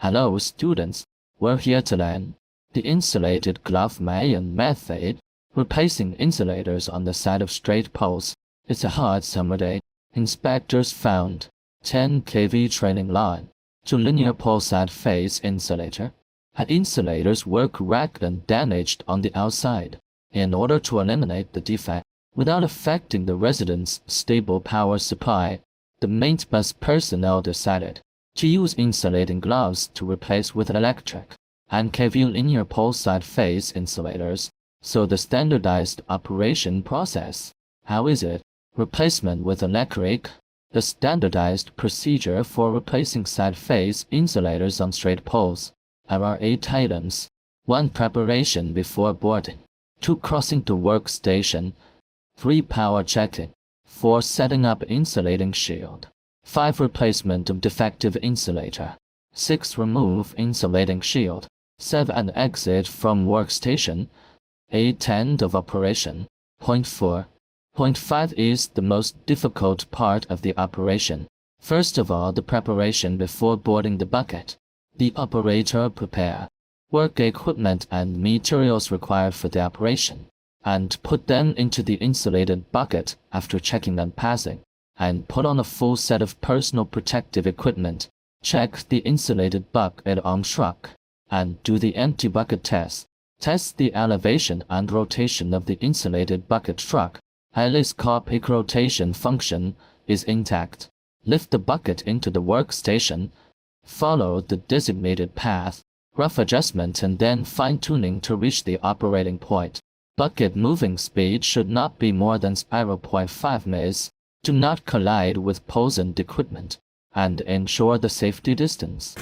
Hello students, we're here to learn the insulated glove Mayan method, replacing insulators on the side of straight poles. It's a hot summer day. Inspectors found 10 kV trailing line to linear pole side face insulator. Had insulators were cracked and damaged on the outside. In order to eliminate the defect without affecting the residents' stable power supply, the maintenance personnel decided to use insulating gloves to replace with electric and kV linear pole side face insulators. So the standardized operation process. How is it? Replacement with electric. The standardized procedure for replacing side face insulators on straight poles. There are 8 items. 1. Preparation before boarding. 2. Crossing the workstation. 3. Power checking. 4. Setting up insulating shield. 5. Replacement of defective insulator. 6. Remove insulating shield. 7. Exit from workstation. 8. End of operation. Point 4. Point 5 is the most difficult part of the operation. First of all, the preparation before boarding the bucket. The operator prepare work equipment and materials required for the operation, and put them into the insulated bucket after checking and passing, and put on a full set of personal protective equipment. Check the insulated bucket on truck, and do the empty bucket test. Test the elevation and rotation of the insulated bucket truck. Telescopic rotation function is intact. Lift the bucket into the workstation. Follow the designated path. Rough adjustment and then fine-tuning to reach the operating point. Bucket moving speed should not be more than 0.5 ms. Do not collide with poles and equipment, and ensure the safety distance.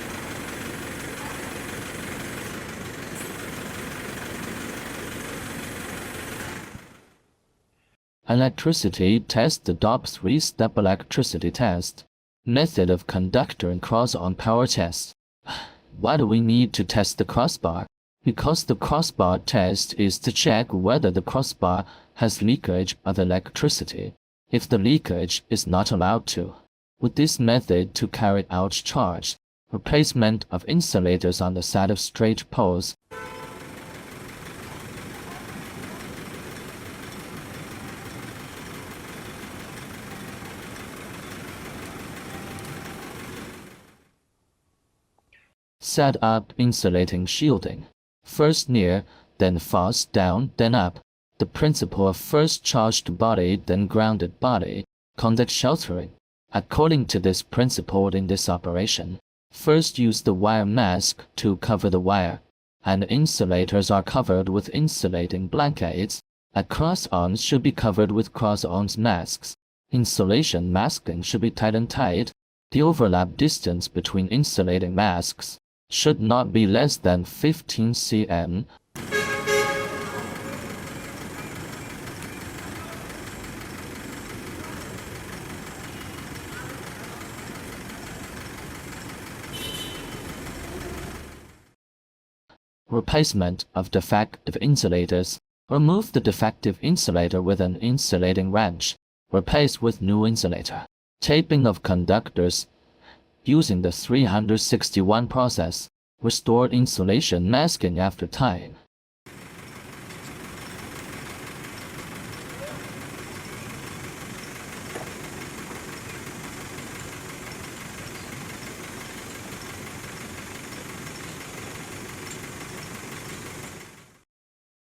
Electricity test. The DOP 3-step electricity test. Method of conductor and cross-arm power test. Why do we need to test the crossbar? Because the crossbar test is to check whether the crossbar has leakage of electricity. If the leakage is not allowed to, with this method to carry out charge, replacement of insulators on the side of straight poles. Set up insulating shielding. First near, then fast, down, then up. The principle of first charged body, then grounded body. Contact sheltering. According to this principle in this operation, first use the wire mask to cover the wire, and insulators are covered with insulating blankets. Cross arms should be covered with cross arms masks. Insulation masking should be tight and tight. The overlap distance between insulating masks should not be less than 15 cm. Replacement of defective insulators. Remove the defective insulator with an insulating wrench. Replace with new insulator. Taping of conductors. Using the 361 process, restore insulation masking after time.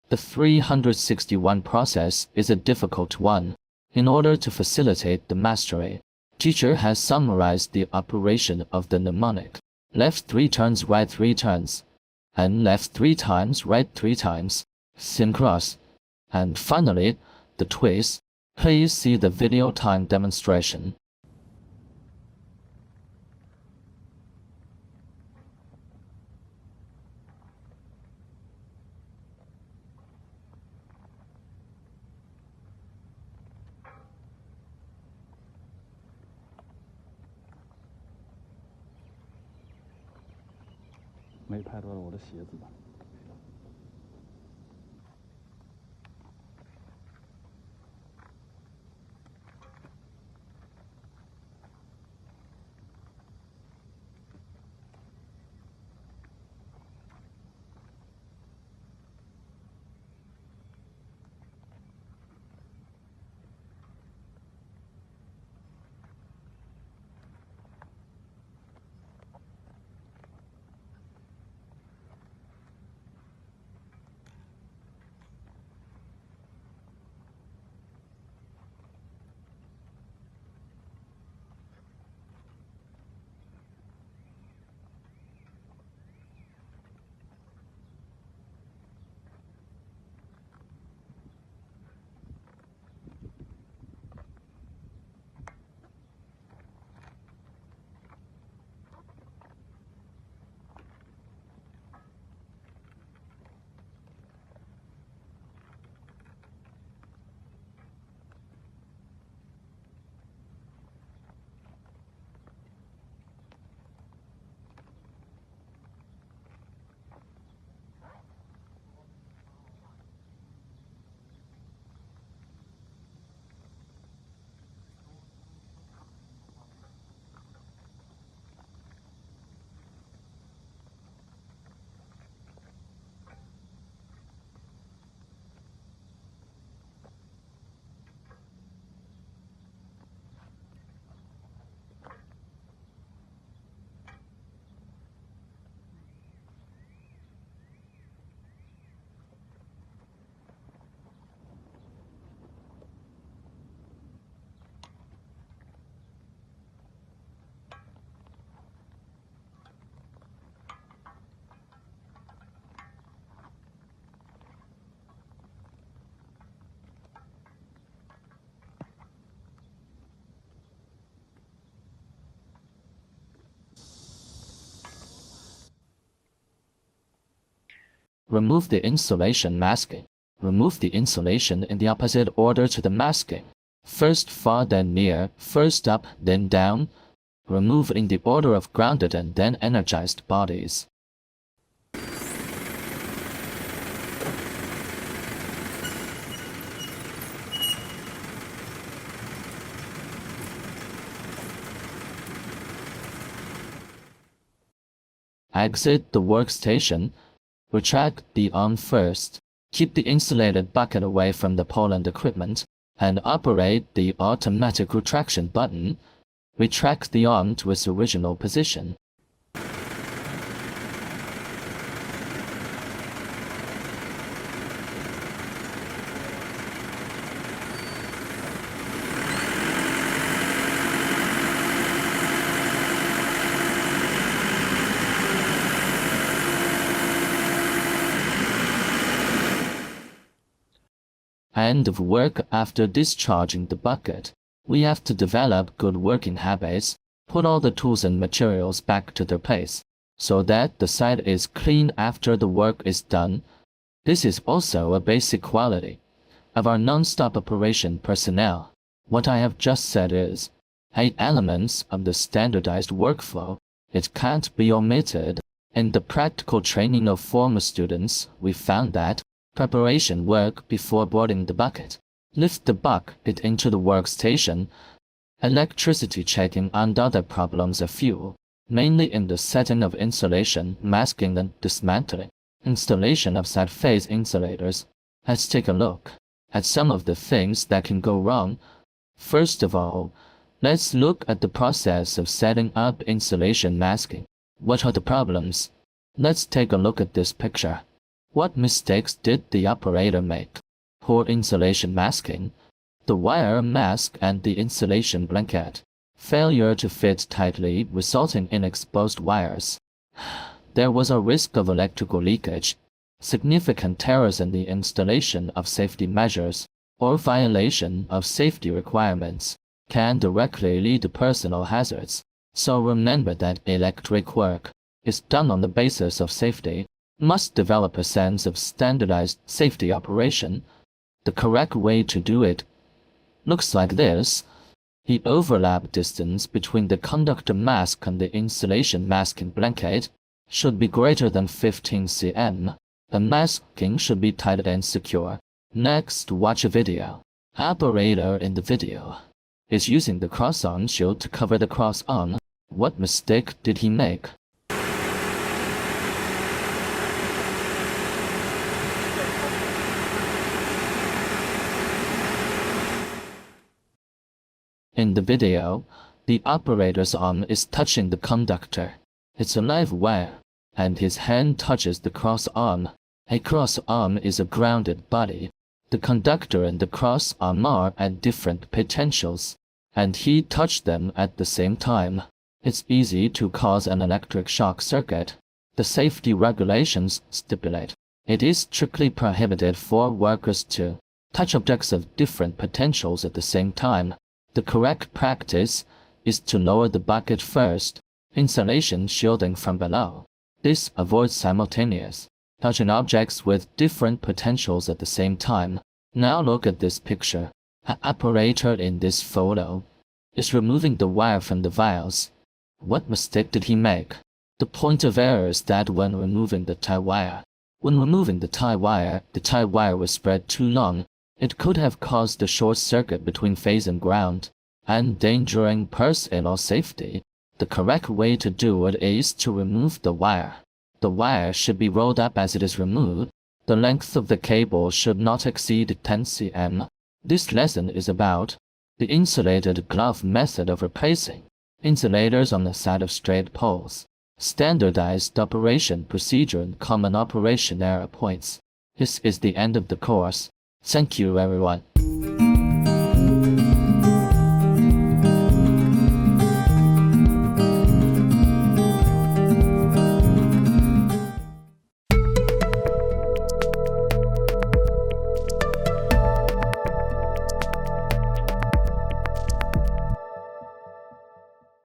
The 361 process is a difficult one. In order to facilitate the mastery, teacher has summarized the operation of the mnemonic. Left 3 turns, right 3 turns, and left 3 times, right 3 times, syncross, and finally, the twist. Please see the video time demonstration.没拍到我的鞋子吧？ Remove the insulation masking. Remove the insulation in the opposite order to the masking. First far, then near, first up, then down. Remove in the order of grounded and then energized bodies. Exit the workstation. Retract the arm first. Keep the insulated bucket away from the pole and equipment, and operate the automatic retraction button. Retract the arm to its original position. End of work. After discharging the bucket, we have to develop good working habits, put all the tools and materials back to their place, so that the site is clean after the work is done. This is also a basic quality of our non-stop operation personnel. What I have just said is 8 elements of the standardized workflow. It can't be omitted. In the practical training of former students, we found that preparation work before boarding the bucket, lift the bucket into the workstation, electricity checking and other problems of fuel, mainly in the setting of insulation, masking and dismantling, installation of side-phase insulators. Let's take a look at some of the things that can go wrong. First of all, let's look at the process of setting up insulation masking. What are the problems? Let's take a look at this picture. What mistakes did the operator make? Poor insulation masking, the wire mask and the insulation blanket, failure to fit tightly resulting in exposed wires. There was a risk of electrical leakage, significant errors in the installation of safety measures, or violation of safety requirements can directly lead to personal hazards. So remember that electric work is done on the basis of safety. Must develop a sense of standardized safety operation. The correct way to do it looks like this. The overlap distance between the conductor mask and the insulation masking blanket should be greater than 15 cm. The masking should be tight and secure. Next, watch a video. Operator in the video is using the cross-arm shield to cover the cross-arm. What mistake did he make? In the video, the operator's arm is touching the conductor. It's a live wire, and his hand touches the cross arm. A cross arm is a grounded body. The conductor and the cross arm are at different potentials, and he touched them at the same time. It's easy to cause an electric shock circuit. The safety regulations stipulate it is strictly prohibited for workers to touch objects of different potentials at the same time. The correct practice is to lower the bucket first, insulation shielding from below. This avoids simultaneous touching objects with different potentials at the same time. Now look at this picture. An operator in this photo is removing the wire from the vials. What mistake did he make? The point of error is that when removing the tie wire, the tie wire was spread too long. It could have caused a short circuit between phase and ground, and endangering personal safety. The correct way to do it is to remove the wire. The wire should be rolled up as it is removed. The length of the cable should not exceed 10 cm. This lesson is about the insulated glove method of replacing insulators on the side of straight poles, standardized operation procedure and common operation error points. This is the end of the course. Thank you, everyone.